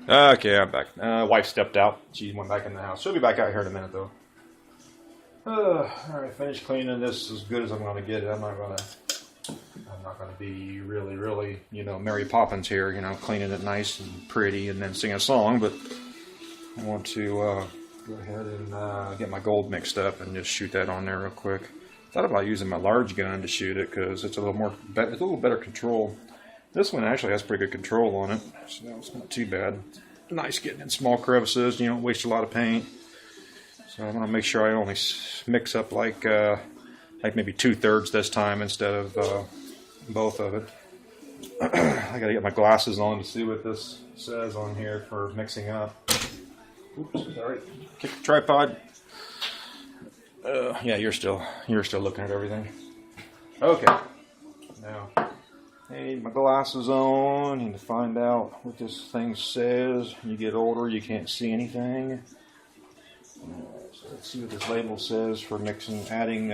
Okay, I'm back. Wife stepped out. She went back in the house. She'll be back out here in a minute, though. All right, finished cleaning this as good as I'm going to get it. I'm not going to be really, Mary Poppins here, cleaning it nice and pretty and then sing a song. But I want to go ahead and get my gold mixed up and just shoot that on there real quick. Thought about using my large gun to shoot it because it's a little better control. This one actually has pretty good control on it, so it's not too bad. Nice getting in small crevices. You don't waste a lot of paint. So I'm going to make sure I only mix up like maybe 2/3 this time instead of both of it. I got to get my glasses on to see what this says on here for mixing up. Oops, sorry. Kick the tripod. Yeah, you're still looking at everything. Okay. Now, I need my glasses on. I need to find out what this thing says. When you get older, you can't see anything. So let's see what this label says for adding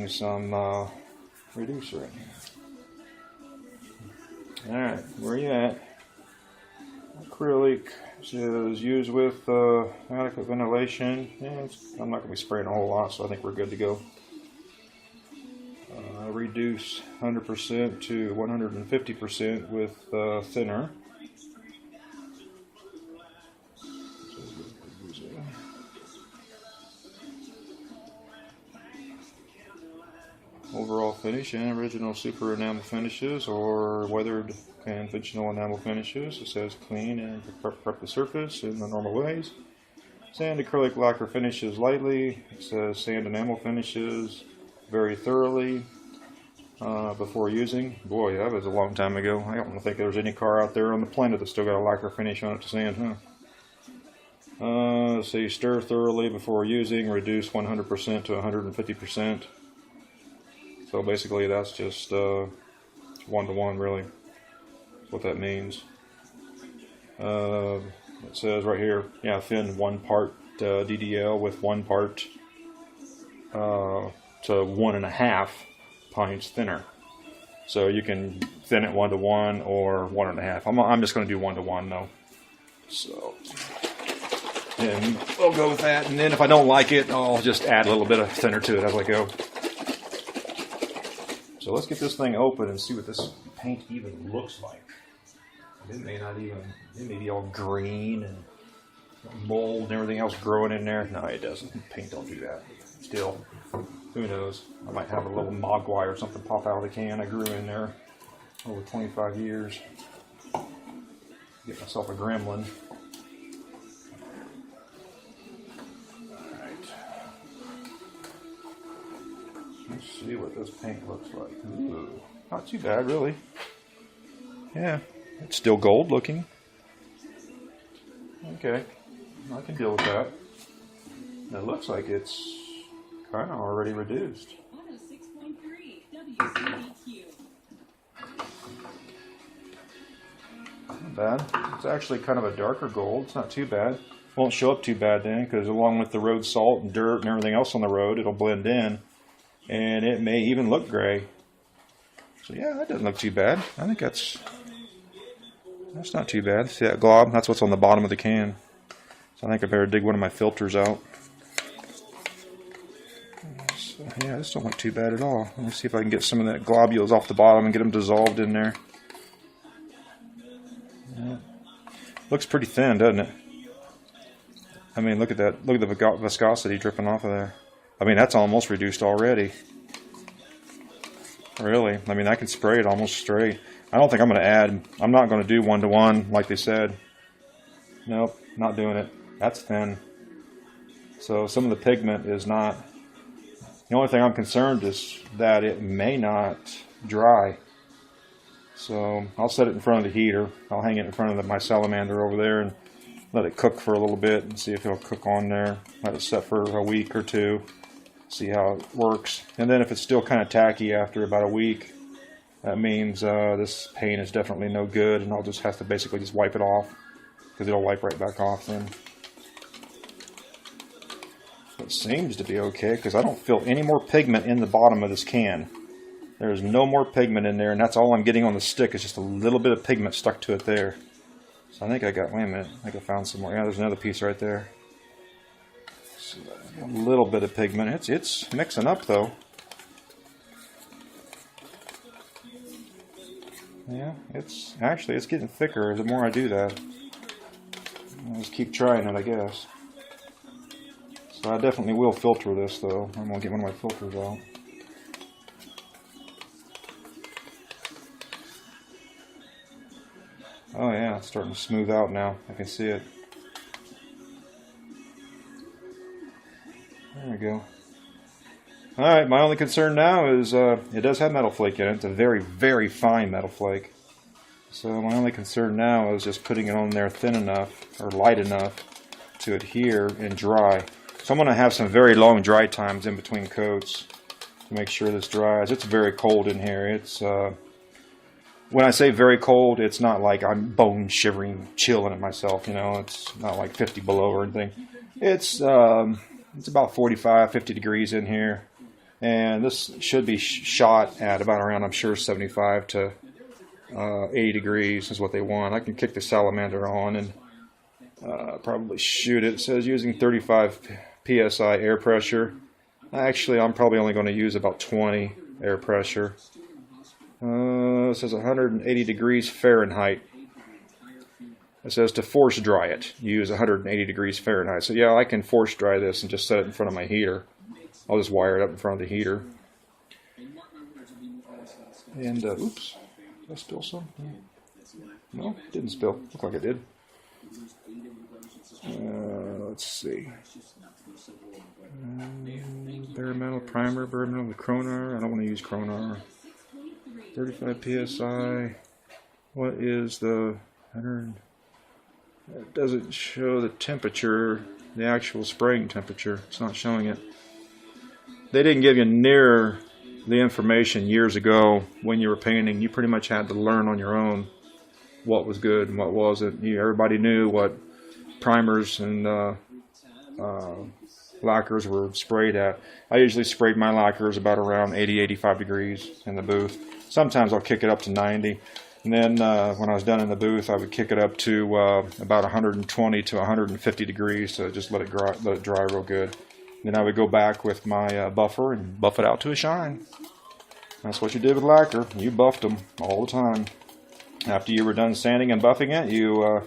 some reducer in here. All right, where are you at? Acrylic says used with adequate ventilation. Yeah, I'm not going to be spraying a whole lot, so I think we're good to go. Reduce 100% to 150% with thinner. Overall finish and original super enamel finishes or weathered conventional enamel finishes. It says clean and prep the surface in the normal ways. Sand acrylic lacquer finishes lightly. It says sand enamel finishes very thoroughly before using. Boy, that was a long time ago. I don't think there's any car out there on the planet that's still got a lacquer finish on it to sand, huh? So you stir thoroughly before using. Reduce 100% to 150%. So basically that's just 1-to-1 really. That's what that means. It says right here, yeah, thin 1 part DDL with 1 part to 1.5 pints thinner. So you can thin it 1-to-1 or 1.5. I'm just going to do 1-to-1 though. So, and we'll go with that. And then if I don't like it, I'll just add a little bit of thinner to it as I go. So let's get this thing open and see what this paint even looks like. It may be all green and mold and everything else growing in there. No, it doesn't. Paint don't do that. Still, who knows? I might have a little mogwai or something pop out of the can I grew in there over 25 years. Get myself a gremlin. Let's see what this paint looks like. Ooh, not too bad, really. Yeah, it's still gold looking. Okay, I can deal with that. It looks like it's kind of already reduced. Not bad. It's actually kind of a darker gold. It's not too bad. Won't show up too bad then, because along with the road salt and dirt and everything else on the road, it'll blend in. And it may even look gray. So yeah, that doesn't look too bad. I think that's not too bad. See that glob? That's what's on the bottom of the can. So I think I better dig one of my filters out. So, yeah, this don't look too bad at all. Let me see if I can get some of that globules off the bottom and get them dissolved in there. Yeah. Looks pretty thin, doesn't it? I mean, look at that. Look at the viscosity dripping off of there. I mean, that's almost reduced already. Really. I mean, I can spray it almost straight. I don't think I'm going to add. I'm not going to do 1-to-1 like they said. Nope, not doing it. That's thin. So some of the pigment is not. The only thing I'm concerned is that it may not dry. So I'll set it in front of the heater. I'll hang it in front of my salamander over there and let it cook for a little bit and see if it'll cook on there. Let it set for a week or two. See how it works. And then if it's still kind of tacky after about a week, that means this paint is definitely no good, and I'll just have to basically just wipe it off, because it'll wipe right back off then. So it seems to be okay, because I don't feel any more pigment in the bottom of this can. There's no more pigment in there, and that's all I'm getting on the stick is just a little bit of pigment stuck to it there. So I think I got, wait a minute, I think I found some more. Yeah, there's another piece right there. So a little bit of pigment. It's mixing up though. Yeah, it's getting thicker the more I do that. I'll just keep trying it, I guess. So I definitely will filter this though. I'm gonna get one of my filters out. Oh yeah, it's starting to smooth out now. I can see it. There we go. Alright, my only concern now is it does have metal flake in it. It's a very, very fine metal flake. So my only concern now is just putting it on there thin enough, or light enough, to adhere and dry. So I'm going to have some very long dry times in between coats to make sure this dries. It's very cold in here. It's when I say very cold, it's not like I'm bone shivering, chilling it myself. You know, it's not like 50 below or anything. It's about 45, 50 degrees in here, and this should be shot at about around, I'm sure, 75 to 80 degrees is what they want. I can kick the salamander on and probably shoot it. It says using 35 psi air pressure. Actually, I'm probably only going to use about 20 air pressure. It says 180 degrees Fahrenheit. It says to force dry it, use 180 degrees Fahrenheit. So yeah, I can force dry this and just set it in front of my heater. I'll just wire it up in front of the heater. And, oops, did I spill some? No, didn't spill. Looked like it did. Let's see. Bare metal primer, bare metal with Kronar. I don't want to use Kronar. 35 psi. What is the 100? It doesn't show the temperature, the actual spraying temperature. It's not showing it. They didn't give you near the information years ago when you were painting. You pretty much had to learn on your own what was good and what wasn't. Everybody knew what primers and lacquers were sprayed at. I usually sprayed my lacquers about around 80-85 degrees in the booth. Sometimes I'll kick it up to 90. And then when I was done in the booth, I would kick it up to about 120 to 150 degrees to just let it dry real good. Then I would go back with my buffer and buff it out to a shine. That's what you did with lacquer. You buffed them all the time. After you were done sanding and buffing it, you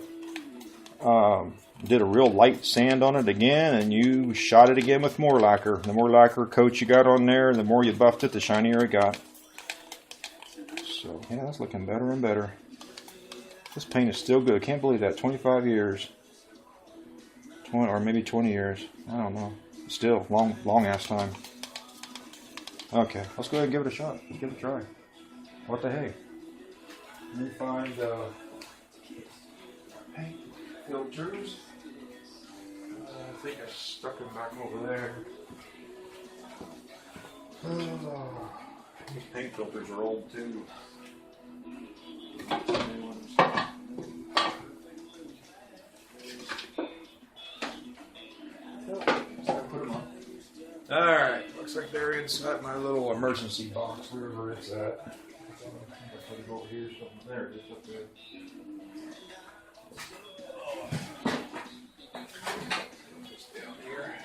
did a real light sand on it again, and you shot it again with more lacquer. The more lacquer coat you got on there, the more you buffed it, the shinier it got. So, yeah, that's looking better and better. This paint is still good. I can't believe that. 25 years. 20, or maybe 20 years. I don't know. Still, long ass time. Okay, let's go ahead and give it a shot. Let's give it a try. What the hey? Let me find paint filters. I think I stuck them back over there. These paint filters are old too. Alright, looks like they're inside my little emergency box, wherever it's at. I to go over here, something there, just up there. Just down here.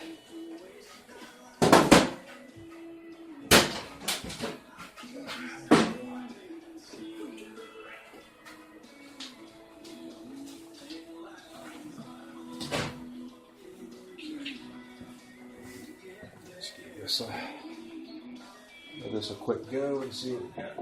Give this a quick go and see what we got.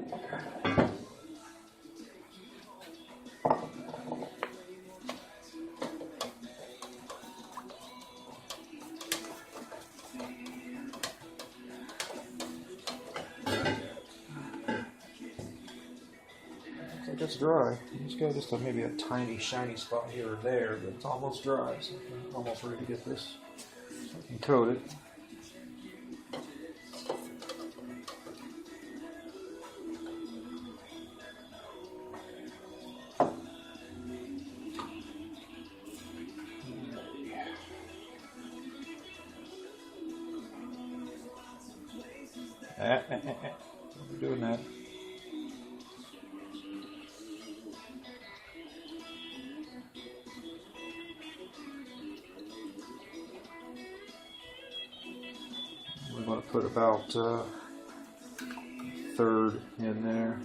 Looks like it's dry. It's got just maybe a tiny shiny spot here or there, but it's almost dry, so I'm almost ready to get this and coat it. We're doing that. put about third in there.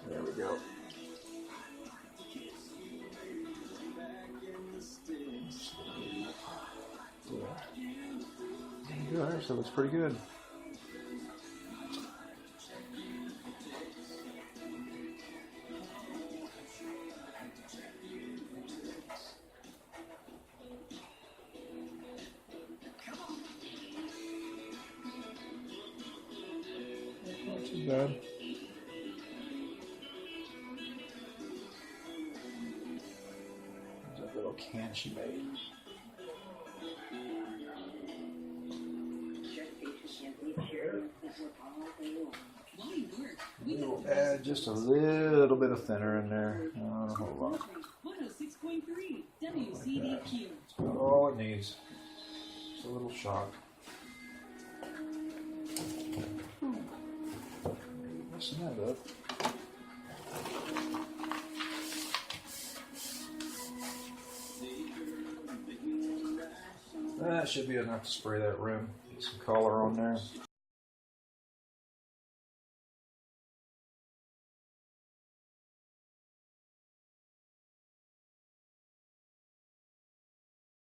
There we go. Good, so it looks pretty good. Not too bad. There's that little can she made. We'll add just a little bit of thinner in there. Not a whole lot. 106.3 WCDQ. That's about all it needs. Just a little shot. Messing that up. That should be enough to spray that rim. Get some color on there.